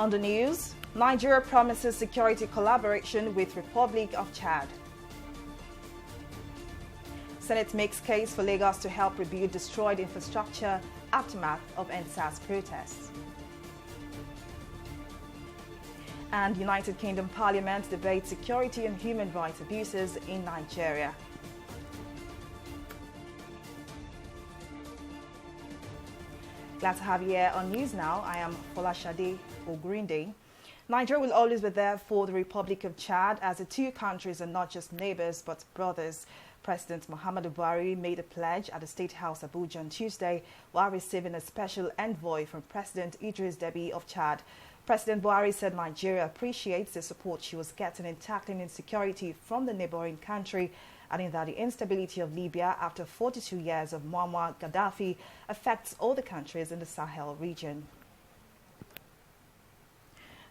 On the news, Nigeria promises security collaboration with Republic of Chad. Senate makes case for Lagos to help rebuild destroyed infrastructure aftermath of NSAS protests. And United Kingdom Parliament debates security and human rights abuses in Nigeria. Glad to have you here on News Now. I am Folashade Ogurinde. Nigeria will always be there for the Republic of Chad, as the two countries are not just neighbors but brothers. President Muhammadu Buhari made a pledge at the State House Abuja on Tuesday while receiving a special envoy from President Idris Deby of Chad. President Buhari said Nigeria appreciates the support she was getting in tackling insecurity from the neighboring country, adding that the instability of Libya after 42 years of Muammar Gaddafi affects all the countries in the Sahel region.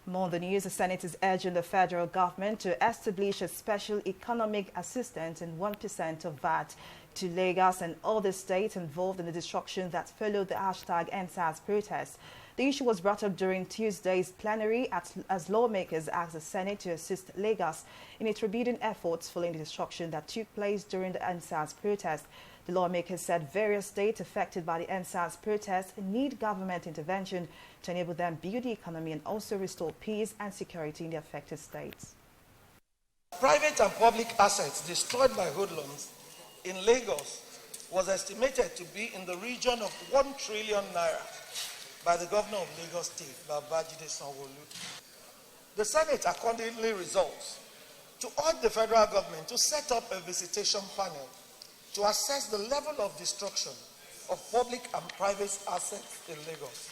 More on the news, the Senate is urging the federal government to establish a special economic assistance and 1% of VAT to Lagos and other states involved in the destruction that followed the #NSAS protests. The issue was brought up during Tuesday's plenary as lawmakers asked the Senate to assist Lagos in its rebuilding efforts following the destruction that took place during the NSAS protest. The lawmakers said various states affected by the NSAS protests need government intervention to enable them build the economy and also restore peace and security in the affected states. Private and public assets destroyed by hoodlums in Lagos was estimated to be in the region of 1 trillion naira by the governor of Lagos State, Babajide Sanwo-Olu. The Senate accordingly resolves to urge the federal government to set up a visitation panel to assess the level of destruction of public and private assets in Lagos.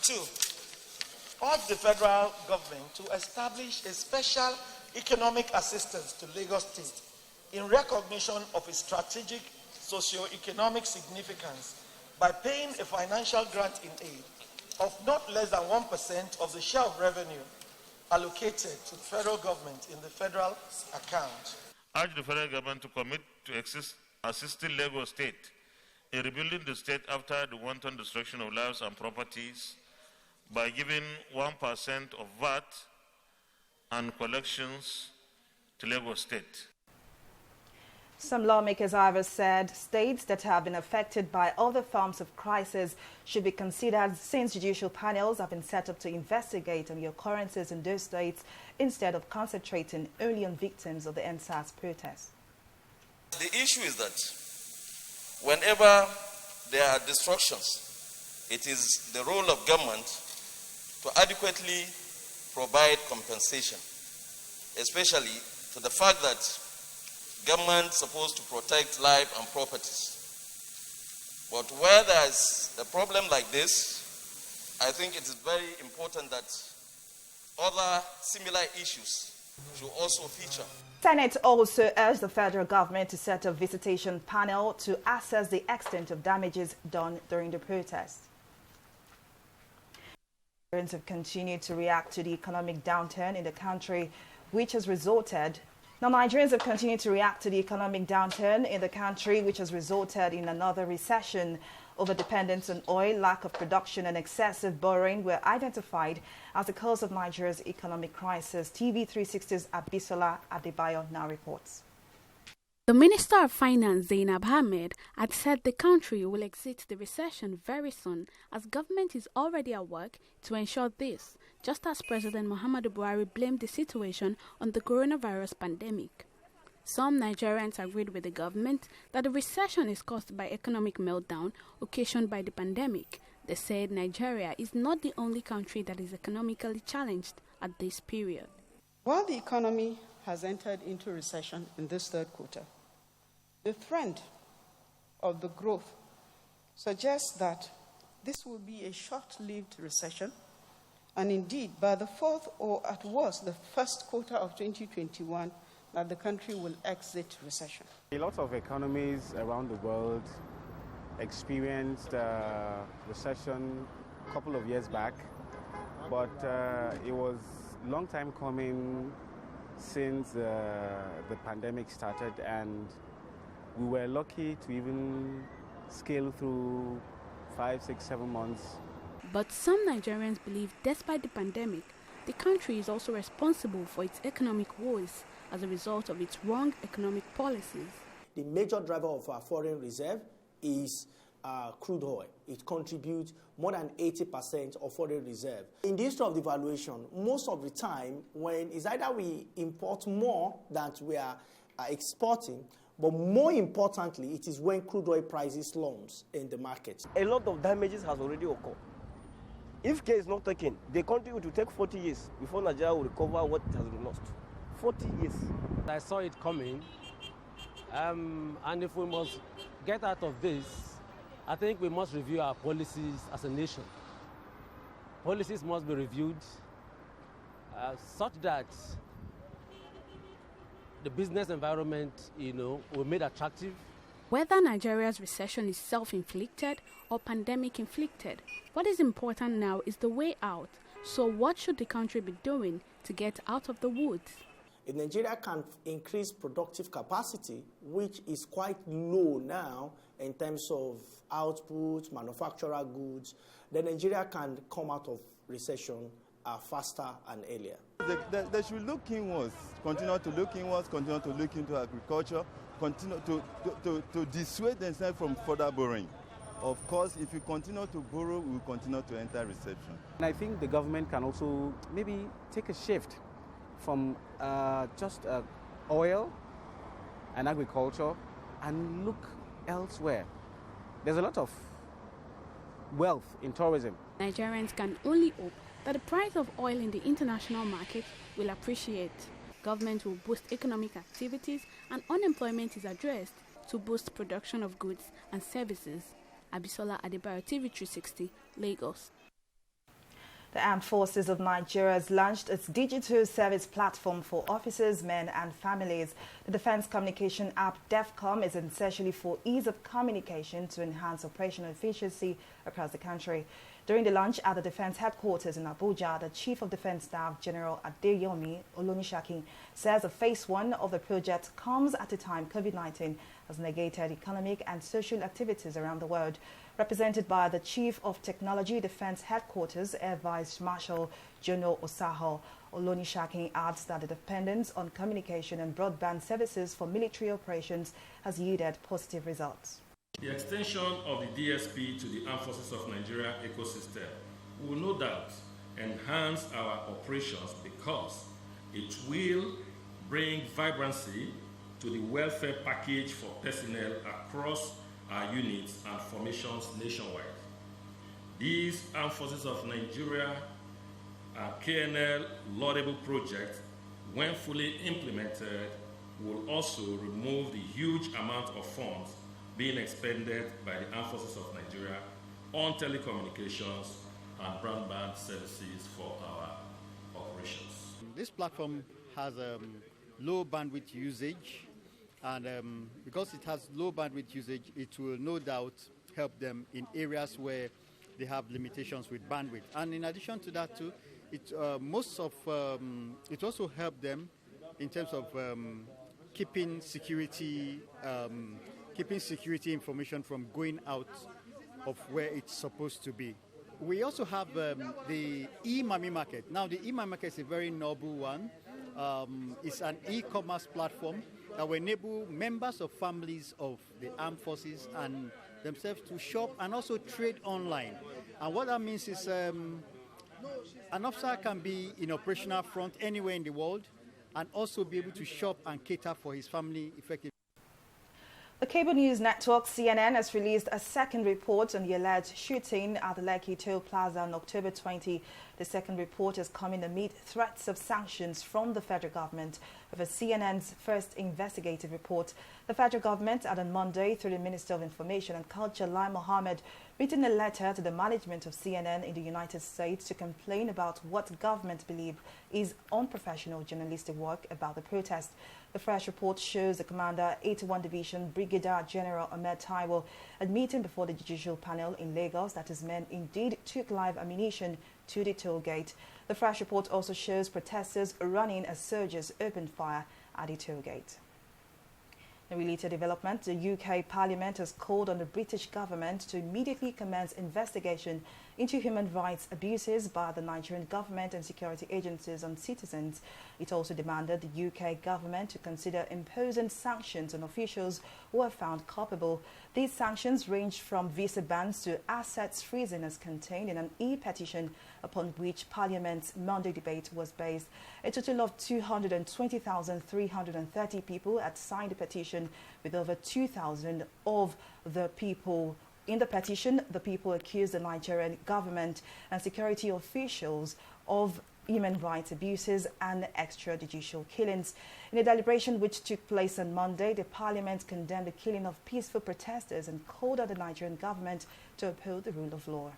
2, urge the federal government to establish a special economic assistance to Lagos State in recognition of its strategic socio-economic significance by paying a financial grant in aid of not less than 1% of the share of revenue allocated to the federal government in the federal account. Urge the federal government to commit to assisting Lagos State in rebuilding the state after the wanton destruction of lives and properties by giving 1% of VAT and collections to Lagos State. Some lawmakers, however, said states that have been affected by other forms of crisis should be considered, since judicial panels have been set up to investigate on the occurrences in those states instead of concentrating only on victims of the NSAS protests. The issue is that whenever there are destructions, it is the role of government to adequately provide compensation, especially to the fact that government is supposed to protect life and properties. But where there is a problem like this, I think it is very important that other similar issues should also feature. Senate also urged the federal government to set a visitation panel to assess the extent of damages done during the protest. Nigerians have continued to react to the economic downturn in the country, which has resulted in another recession. Overdependence on oil, lack of production and excessive borrowing were identified as the cause of Nigeria's economic crisis. TV360's Abisola Adebayo now reports. The Minister of Finance, Zainab Ahmed, had said the country will exit the recession very soon, as government is already at work to ensure this, just as President Muhammadu Buhari blamed the situation on the coronavirus pandemic. Some Nigerians agreed with the government that the recession is caused by economic meltdown occasioned by the pandemic. They said Nigeria is not the only country that is economically challenged at this period. While the economy has entered into recession in this third quarter, the trend of the growth suggests that this will be a short-lived recession, and indeed, by the fourth or at worst the first quarter of 2021, that the country will exit recession. A lot of economies around the world experienced recession a couple of years back, but it was a long time coming since the pandemic started, and we were lucky to even scale through 5, 6, 7 months But some Nigerians believe despite the pandemic, the country is also responsible for its economic woes as a result of its wrong economic policies. The major driver of our foreign reserve is crude oil. It contributes more than 80% of foreign reserve. In the history of devaluation, most of the time, when it's either we import more than we are exporting, but more importantly, it is when crude oil prices slumps in the market. A lot of damages has already occurred. If care is not taken, the country will take 40 years before Nigeria will recover what it has been lost. 40 years. I saw it coming, and if we must get out of this, I think we must review our policies as a nation. Policies must be reviewed such that the business environment, will be made attractive. Whether Nigeria's recession is self-inflicted or pandemic-inflicted, what is important now is the way out. So what should the country be doing to get out of the woods? If Nigeria can increase productive capacity, which is quite low now in terms of output, manufacturer goods, then Nigeria can come out of recession faster and earlier. They should look inwards, continue to look inwards, continue to look into agriculture, continue to dissuade themselves from further borrowing. Of course, if you continue to borrow, we will continue to enter recession. And I think the government can also maybe take a shift from just oil and agriculture and look elsewhere. There's a lot of wealth in tourism. Nigerians can only hope that the price of oil in the international market will appreciate. Government will boost economic activities and unemployment is addressed to boost production of goods and services. Abisola Adebayo, TV360, Lagos. The Armed Forces of Nigeria has launched its digital service platform for officers, men and families. The Defense Communication app DEFCOM is essentially for ease of communication to enhance operational efficiency across the country. During the launch at the Defense Headquarters in Abuja, the Chief of Defense Staff, General Adeyomi Olonishakin, says the phase 1 of the project comes at a time COVID-19 has negated economic and social activities around the world. Represented by the Chief of Technology Defense Headquarters, Air Vice Marshal Jono Osaho, Olonishakin adds that the dependence on communication and broadband services for military operations has yielded positive results. The extension of the DSP to the Armed Forces of Nigeria ecosystem will no doubt enhance our operations because it will bring vibrancy to the welfare package for personnel across our units and formations nationwide. These Armed Forces of Nigeria KNL laudable project, when fully implemented, will also remove the huge amount of funds being expended by the Armed Forces of Nigeria on telecommunications and broadband services for our operations. This platform has low bandwidth usage, and because it has low bandwidth usage, it will no doubt help them in areas where they have limitations with bandwidth. And in addition to that too, it also help them in terms of keeping security information from going out of where it's supposed to be. We also have the e-Mami market. Now, the e-Mami market is a very noble one. It's an e-commerce platform that will enable members of families of the armed forces and themselves to shop and also trade online. And what that means is an officer can be in operational front anywhere in the world and also be able to shop and cater for his family effectively. The cable news network CNN has released a second report on the alleged shooting at the Lakitu Plaza on October 20. The second report is coming amid threats of sanctions from the federal government. Over CNN's first investigative report, the federal government had on Monday, through the Minister of Information and Culture, Lai Mohammed, written a letter to the management of CNN in the United States to complain about what government believe is unprofessional journalistic work about the protest. The fresh report shows the commander, 81 Division, Brigadier General Ahmed Taiwo, admitting before the judicial panel in Lagos that his men indeed took live ammunition to the toll gate. The fresh report also shows protesters running as soldiers opened fire at the toll gate. In a related development, the UK Parliament has called on the British government to immediately commence investigation into human rights abuses by the Nigerian government and security agencies on citizens. It also demanded the UK government to consider imposing sanctions on officials who are found culpable. These sanctions ranged from visa bans to assets freezing, as contained in an e-petition upon which Parliament's Monday debate was based. A total of 220,330 people had signed the petition, with over 2,000 of the people in the petition. The people accused the Nigerian government and security officials of human rights abuses and extrajudicial killings. In a deliberation which took place on Monday, the Parliament condemned the killing of peaceful protesters and called on the Nigerian government to uphold the rule of law.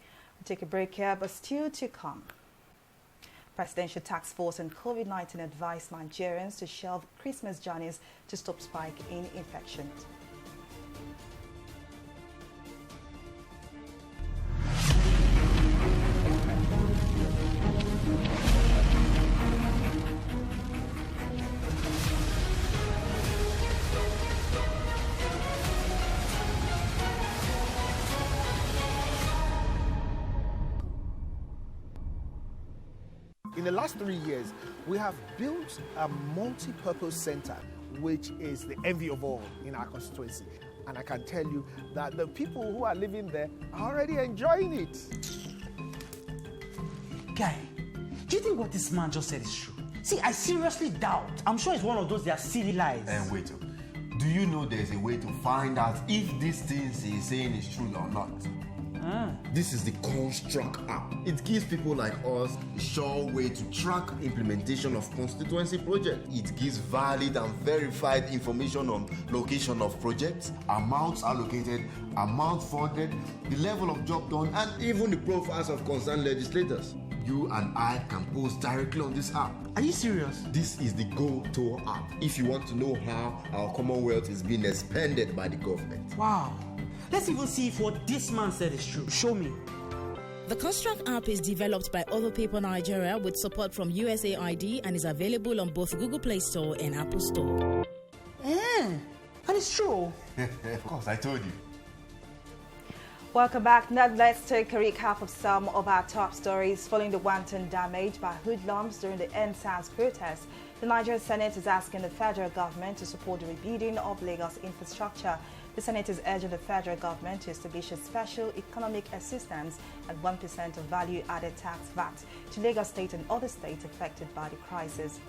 We'll take a break here, but still to come. Presidential Task Force on COVID-19 advised Nigerians to shelve Christmas journeys to stop spike in infections. In the last 3 years, we have built a multi-purpose center, which is the envy of all in our constituency. And I can tell you that the people who are living there are already enjoying it. Guy, do you think what this man just said is true? See, I seriously doubt. I'm sure it's one of those their silly lies. And wait, do you know there's a way to find out if these things he's saying is true or not? This is the Construct app. It gives people like us a sure way to track implementation of constituency projects. It gives valid and verified information on location of projects, amounts allocated, amount funded, the level of job done, and even the profiles of concerned legislators. You and I can post directly on this app. Are you serious? This is the Go-To app if you want to know how our Commonwealth is being expanded by the government. Wow. Let's even see if what this man said is true. Show me. The Construct app is developed by Other People Nigeria with support from USAID and is available on both Google Play Store and Apple Store. And it's true. Of course, I told you. Welcome back. Now let's take a recap of some of our top stories. Following the wanton damage by hoodlums during the NSAS protest, the Nigerian Senate is asking the federal government to support the rebuilding of Lagos infrastructure. The Senate is urging the federal government to establish a special economic assistance at 1% of value-added tax VAT to Lagos State and other states affected by the crisis.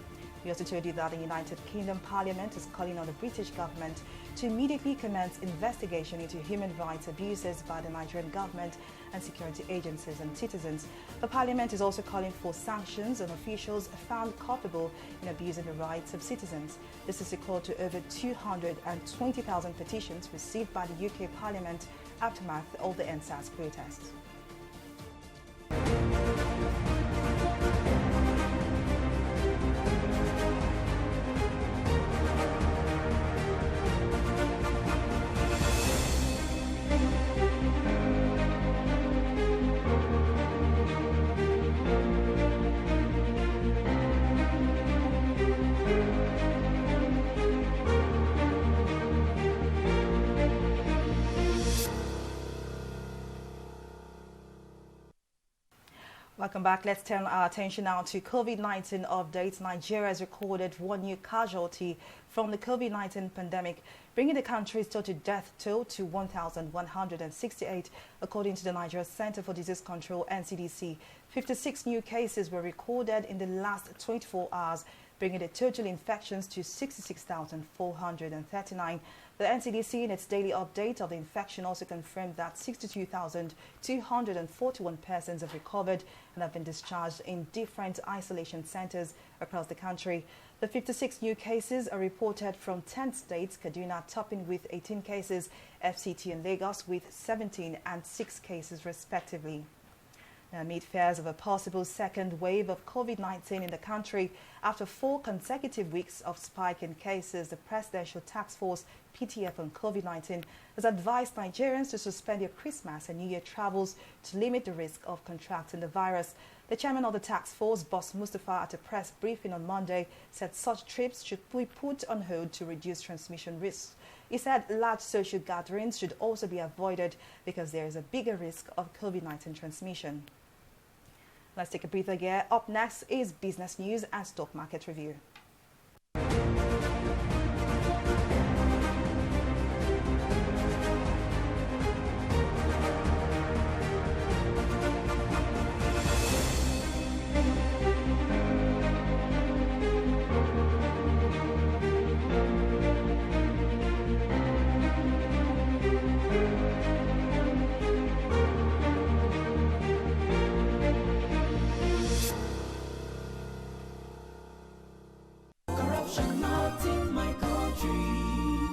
We also told you that the United Kingdom Parliament is calling on the British government to immediately commence investigation into human rights abuses by the Nigerian government and security agencies and citizens. The Parliament is also calling for sanctions on officials found culpable in abusing the rights of citizens. This is equal to over 220,000 petitions received by the UK Parliament aftermath of the NSAS protests. Welcome back. Let's turn our attention now to COVID-19 updates. Nigeria has recorded one new casualty from the COVID-19 pandemic, bringing the country's total death toll to 1,168, according to the Nigeria Center for Disease Control, NCDC. 56 new cases were recorded in the last 24 hours, bringing the total infections to 66,439. The NCDC, in its daily update of the infection, also confirmed that 62,241 persons have recovered and have been discharged in different isolation centers across the country. The 56 new cases are reported from 10 states, Kaduna topping with 18 cases, FCT and Lagos with 17 and 6 cases respectively. Now, amid fears of a possible second wave of COVID-19 in the country, after 4 consecutive weeks of spike in cases, the Presidential Task Force, PTF, on COVID-19 has advised Nigerians to suspend their Christmas and New Year travels to limit the risk of contracting the virus. The chairman of the task force, Boss Mustafa, at a press briefing on Monday, said such trips should be put on hold to reduce transmission risks. He said large social gatherings should also be avoided because there is a bigger risk of COVID-19 transmission. Let's take a breather here. Up next is business news and stock market review.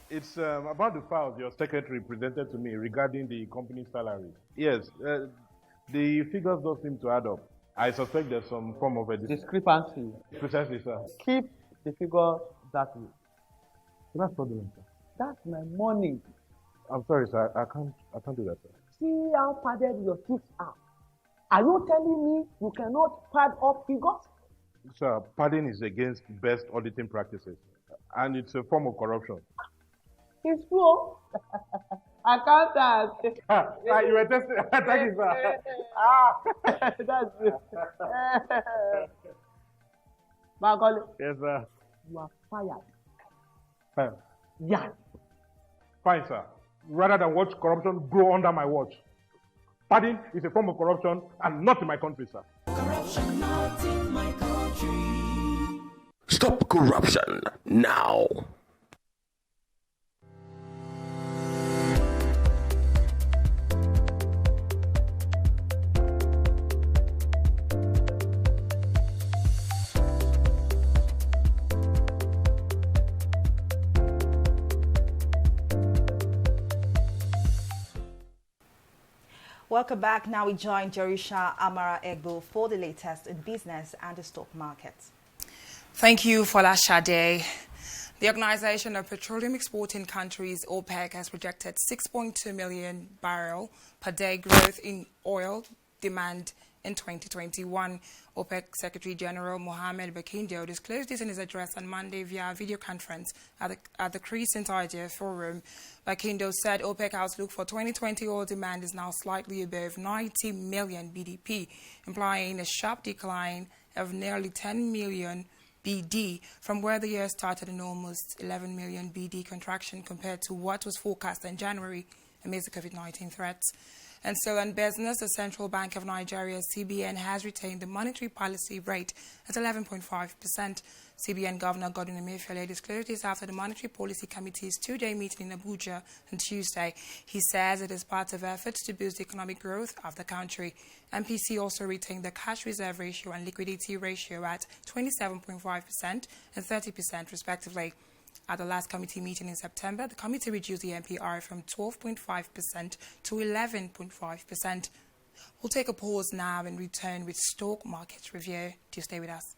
It's about the files your secretary presented to me regarding the company's salary. Yes, the figures don't seem to add up. I suspect there's some form of a discrepancy. Precisely, sir. Keep the figure that way. That's fraudulent, sir. That's my money. I'm sorry, sir. I can't do that, sir. See how padded your teeth are. Are you telling me you cannot pad up figures? Sir, padding is against best auditing practices, and it's a form of corruption. It's true. I can't ask. You were testing. Thank you, sir. That's it. Bagoli. Yes, sir. You are fired. Fine. Yeah. Fine, sir. Rather than watch corruption grow under my watch. Padding is a form of corruption and not in my country, sir. Corruption not in my country. Stop corruption now. Welcome back. Now we join Jerusha Amara Egbo for the latest in business and the stock market. Thank you, Fola Shade. The Organization of Petroleum Exporting Countries, OPEC, has projected 6.2 million barrel per day growth in oil demand in 2021. OPEC Secretary General Mohammed Bakindo disclosed this in his address on Monday via video conference at the Crescent Idea Forum. Bakindo said OPEC outlook for 2020 oil demand is now slightly above 90 million BDP, implying a sharp decline of nearly 10 million BD from where the year started, an almost 11 million BD contraction compared to what was forecast in January amidst the COVID-19 threats. And still on business, the Central Bank of Nigeria, CBN, has retained the monetary policy rate at 11.5%. CBN Governor Godwin Emefiele disclosed this after the Monetary Policy Committee's two-day meeting in Abuja on Tuesday. He says it is part of efforts to boost economic growth of the country. MPC also retained the cash reserve ratio and liquidity ratio at 27.5% and 30% respectively. At the last committee meeting in September, the committee reduced the MPR from 12.5% to 11.5%. We'll take a pause now and return with stock market review. Do stay with us.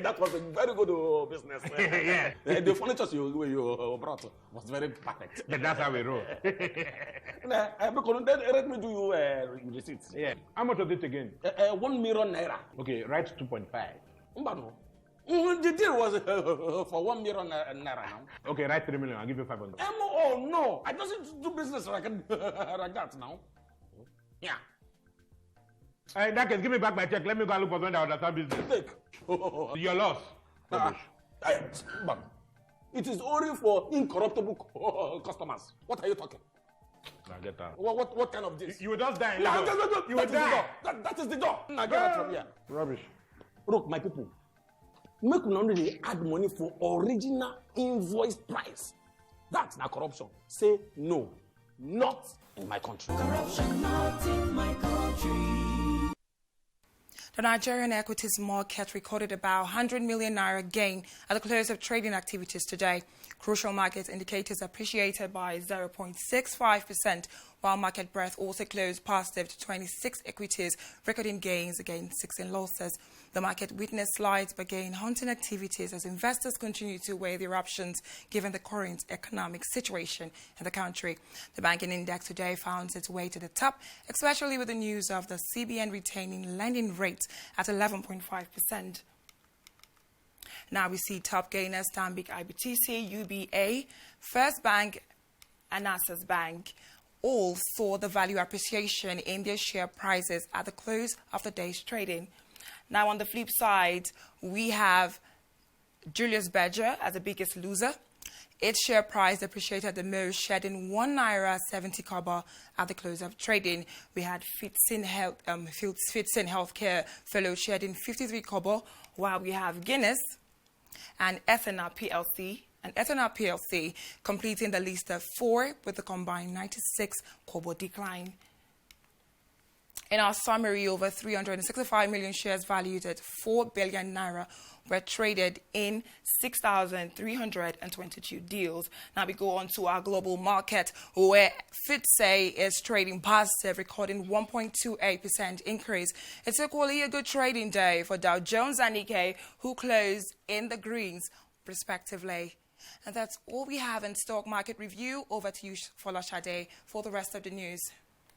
That was a very good business. Yeah. The furniture you brought was very perfect. But that's how we roll. Because let me do you receipts. Yeah. How much was it again? 1 million naira. Okay, write 2.5. Mbano. The deal was for 1 million naira now. Okay, write 3 million. I'll give you 500. Oh no, I don't do business like that now. Yeah. In that case, give me back my check. Let me go and look for someone that understand business. Take. Your loss. But it is only for incorruptible customers. What are you talking? Now get out. What kind of this? You will just die. No, you will die. That is the door. Now get out from here. Rubbish. Look, my people. Make we only add money for original invoice price. That's not corruption. Say no. Not in my country. Corruption not in my country. The Nigerian equities market recorded about 100 million naira gain at the close of trading activities today. Crucial market indicators appreciated by 0.65%, while market breadth also closed positive to 26 equities, recording gains against 16 losses. The market witnessed slight but gain hunting activities as investors continue to weigh their options given the current economic situation in the country. The banking index today found its way to the top, especially with the news of the CBN retaining lending rates at 11.5%. Now we see top gainers Stanbic IBTC, UBA, First Bank, and Access Bank all saw the value appreciation in their share prices at the close of the day's trading. Now on the flip side, we have Julius Berger as the biggest loser. Its share price depreciated the most, shedding ₦1.70 at the close of trading. We had Fitsin Healthcare followed, shedding 53 kobo, while we have Guinness and Ethanol PLC completing the list of 4 with a combined 96 kobo decline. In our summary, over 365 million shares valued at 4 billion naira were traded in 6,322 deals. Now we go on to our global market, where FTSE is trading positive, recording 1.28% increase. It's equally a good trading day for Dow Jones and Nikkei, who closed in the greens, respectively. And that's all we have in stock market review. Over to you, Folashade, for the rest of the news.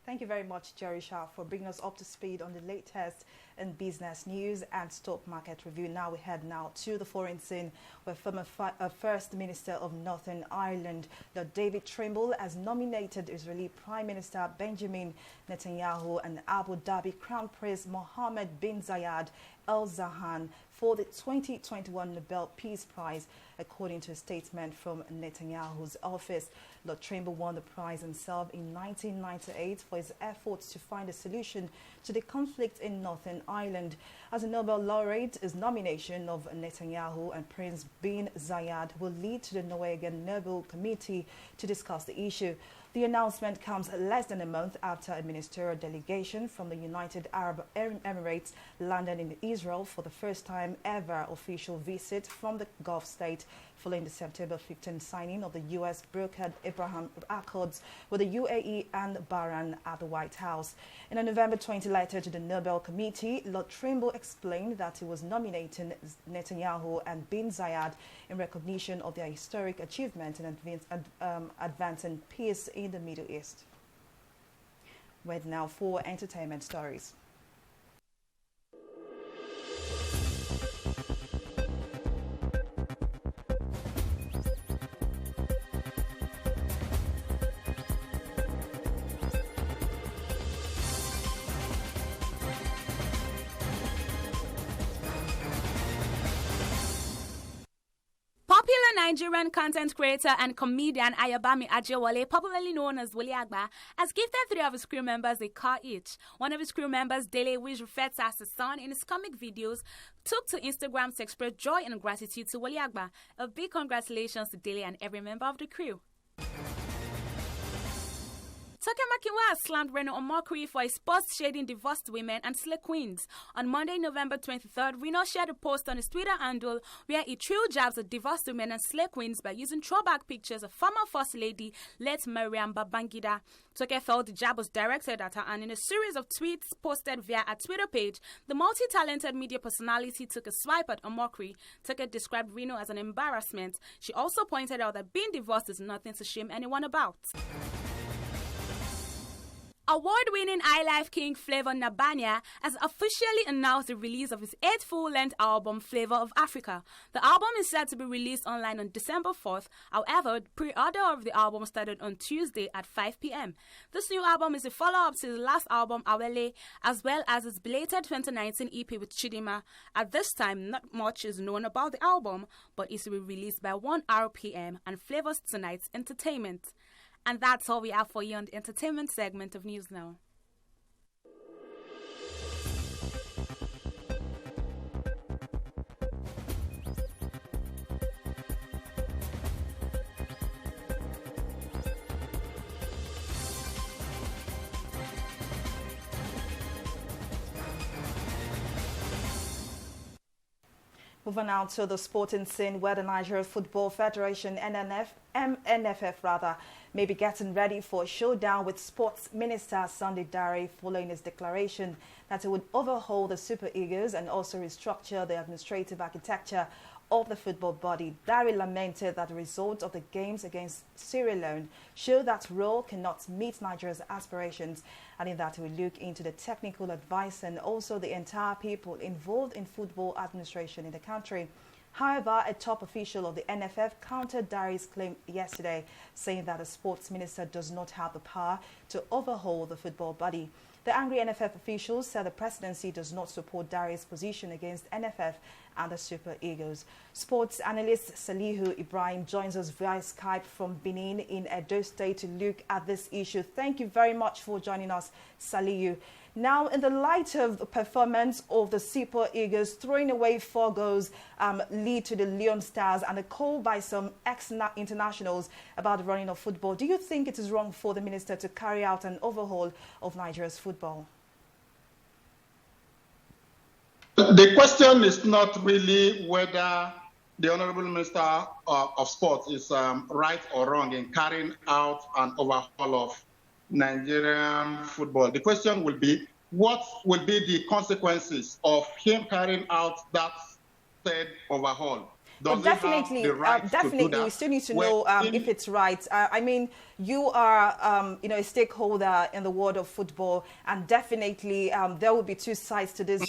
Thank you very much, Jerry Shah, for bringing us up to speed on the latest in business news and stock market review. Now we head to the foreign scene, where former First Minister of Northern Ireland, Lord David Trimble, has nominated Israeli Prime Minister Benjamin Netanyahu and Abu Dhabi Crown Prince Mohammed bin Zayed Al Nahyan for the 2021 Nobel Peace Prize, according to a statement from Netanyahu's office. Lord Trimble won the prize himself in 1998 for his efforts to find a solution to the conflict in Northern Ireland. As a Nobel laureate, his nomination of Netanyahu and Prince bin Zayed will lead to the Norwegian Nobel Committee to discuss the issue. The announcement comes less than a month after a ministerial delegation from the United Arab Emirates landed in Israel for the first time ever official visit from the Gulf state, following the September 15 signing of the U.S. brokered Abraham Accords with the UAE and Bahrain at the White House. In a November 20 letter to the Nobel Committee, Lord Trimble explained that he was nominating Netanyahu and bin Zayed in recognition of their historic achievement in advancing peace in the Middle East. Wait now for entertainment stories. Nigerian content creator and comedian Ayobami Ajewole, popularly known as Wole Agba, has gifted 3 of his crew members a car each. One of his crew members, Dele, who is referred to as his son in his comic videos, took to Instagram to express joy and gratitude to Wole Agba. A big congratulations to Dele and every member of the crew. Toke Makinwa has slammed Reno on mockery for his post shading divorced women and slay queens. On Monday, November 23rd, Reno shared a post on his Twitter handle where he threw jabs at divorced women and slay queens by using throwback pictures of former First Lady, late Mariam Babangida. Toke felt the jab was directed at her, and in a series of tweets posted via a Twitter page, the multi-talented media personality took a swipe at mockery. Toke described Reno as an embarrassment. She also pointed out that being divorced is nothing to shame anyone about. Award-winning highlife king Flavour Nabanya has officially announced the release of his 8th full-length album, Flavour of Africa. The album is set to be released online on December 4th. However, pre-order of the album started on Tuesday at 5 p.m. This new album is a follow-up to his last album, Awele, as well as his belated 2019 EP with Chidima. At this time, not much is known about the album, but it's to be released by 1 p.m. and Flavour's tonight's entertainment. And that's all we have for you on the entertainment segment of News Now. Moving now to the sporting scene, where the Nigeria Football Federation, MNFF, may be getting ready for a showdown with Sports Minister Sunday Dare following his declaration that he would overhaul the Super Eagles and also restructure the administrative architecture of the football body. Dare lamented that the results of the games against Sierra Leone show that role cannot meet Nigeria's aspirations, and in that he will look into the technical advice and also the entire people involved in football administration in the country. However, a top official of the NFF countered Dare's claim yesterday, saying that the sports minister does not have the power to overhaul the football body. The angry NFF officials said the presidency does not support Dare's position against NFF and the Super Eagles. Sports analyst Salihu Ibrahim joins us via Skype from Benin in Edo State to look at this issue. Thank you very much for joining us, Salihu. Now, in the light of the performance of the Super Eagles, throwing away 4 goals lead to the Leon Stars and a call by some ex-internationals about the running of football, do you think it is wrong for the minister to carry out an overhaul of Nigeria's football? The question is not really whether the Honorable Minister of Sports is right or wrong in carrying out an overhaul of Nigerian football. The question will be, what will be the consequences of him carrying out that said overhaul? Definitely, we still need to know if it's right. I mean, you are, a stakeholder in the world of football, and definitely there will be 2 sides to this.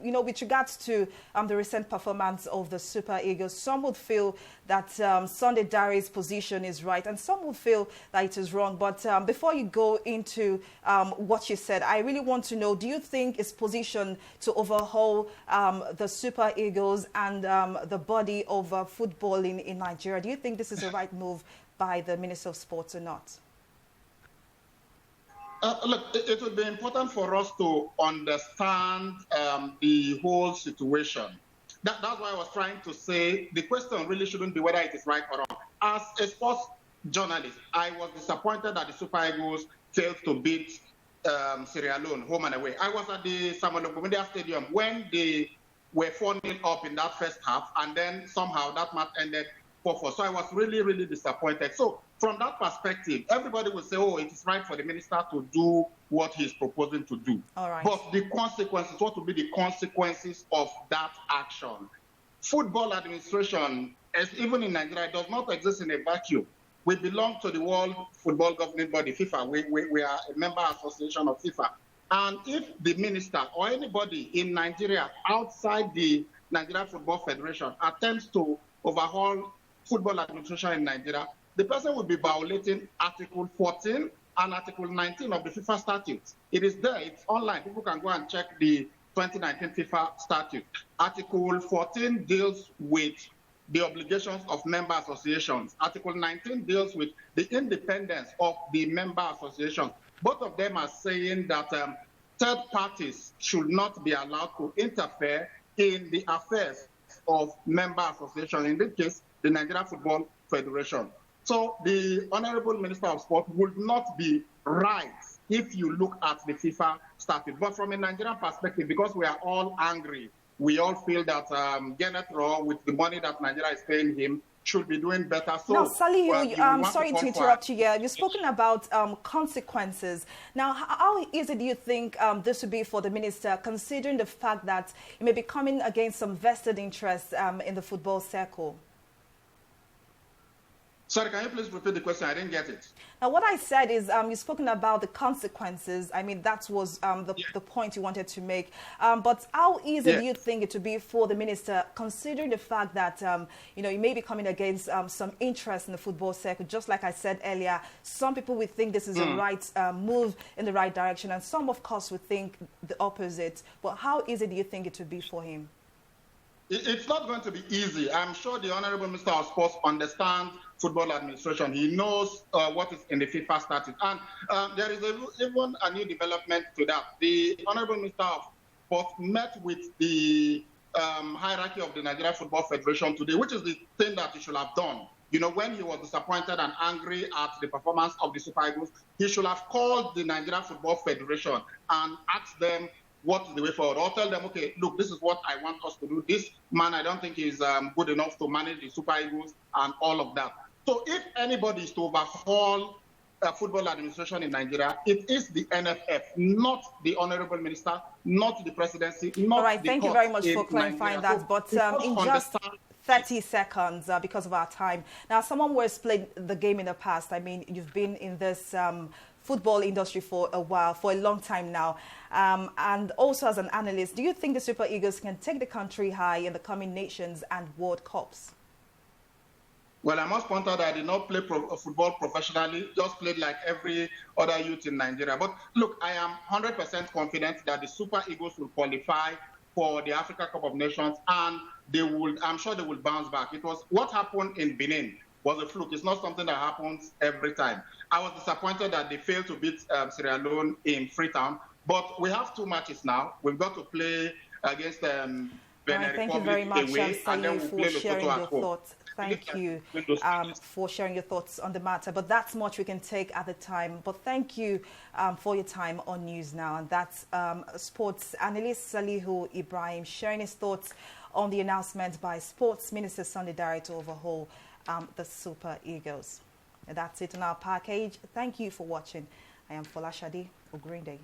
With regards to the recent performance of the Super Eagles, some would feel that Sunday Dare's position is right, and some would feel that it is wrong. But before you go into what you said, I really want to know, do you think his position to overhaul the Super Eagles and the body of football in Nigeria, do you think this is the right move by the Minister of Sports or not? Look, it would be important for us to understand the whole situation. That's why I was trying to say the question really shouldn't be whether it is right or wrong. As a sports journalist, I was disappointed that the Super Eagles failed to beat Sierra Leone home and away. I was at the Samuel Okomedia Stadium when they were 4-0 up in that first half, and then somehow that match ended 4-4. So I was really, really disappointed. So from that perspective, everybody will say, oh, it is right for the minister to do what he is proposing to do. All right. But the consequences, what will be the consequences of that action? Football administration, as even in Nigeria, does not exist in a vacuum. We belong to the World Football Governing Body, FIFA. We are a member association of FIFA. And if the minister or anybody in Nigeria outside the Nigeria Football Federation attempts to overhaul football administration in Nigeria, the person will be violating Article 14 and Article 19 of the FIFA statutes. It is there, it's online. People can go and check the 2019 FIFA statute. Article 14 deals with the obligations of member associations. Article 19 deals with the independence of the member associations. Both of them are saying that third parties should not be allowed to interfere in the affairs of member associations, in this case, the Nigeria Football Federation. So the Honorable Minister of Sport would not be right if you look at the FIFA statute. But from a Nigerian perspective, because we are all angry, we all feel that Kenneth Raw, with the money that Nigeria is paying him, should be doing better. So, now, Salihu, I'm sorry to interrupt you here. You've spoken about consequences. Now, how easy do you think this would be for the minister, considering the fact that it may be coming against some vested interests in the football circle? Sorry, can you please repeat the question? I didn't get it. Now, what I said is you've spoken about the consequences. I mean, that was the point you wanted to make. But how easy do you think it would be for the minister, considering the fact that, you may be coming against some interest in the football circle? Just like I said earlier, some people would think this is the right move in the right direction, and some, of course, would think the opposite. But how easy do you think it would be for him? It's not going to be easy. I'm sure the Honorable Minister of Sports understands football administration. He knows what is in the FIFA statute. And there is even a new development to that. The Honorable Minister of Sports met with the hierarchy of the Nigeria Football Federation today, which is the thing that he should have done. When he was disappointed and angry at the performance of the Super Eagles, he should have called the Nigeria Football Federation and asked them what is the way forward, or tell them, okay, look, this is what I want us to do. This man, I don't think is good enough to manage the Super Eagles and all of that. So if anybody is to overhaul football administration in Nigeria, it is the NFF, not the Honorable Minister, not the presidency, not all right, the thank you very much for clarifying that. So but in just 30 seconds, because of our time. Now, someone who has played the game in the past, I mean, you've been in this football industry for a while, for a long time now. And also as an analyst, do you think the Super Eagles can take the country high in the coming Nations and World Cups? Well, I must point out that I did not play football professionally, just played like every other youth in Nigeria. But look, I am 100% confident that the Super Eagles will qualify for the Africa Cup of Nations, and they will, I'm sure they will bounce back. It was what happened in Benin was a fluke. It's not something that happens every time. I was disappointed that they failed to beat Sierra Leone in Freetown, but we have 2 matches now. We've got to play against Benin Republic thank you very much, away, and then we'll play for sharing Lesotho your at home. thoughts. Thank you for sharing your thoughts on the matter. But that's much we can take at the time. But thank you for your time on News Now. And that's sports analyst Salihu Ibrahim sharing his thoughts on the announcement by Sports Minister Sunday Dare to overhaul the Super Eagles. And that's it on our package. Thank you for watching. I am Folashade Ogrinde.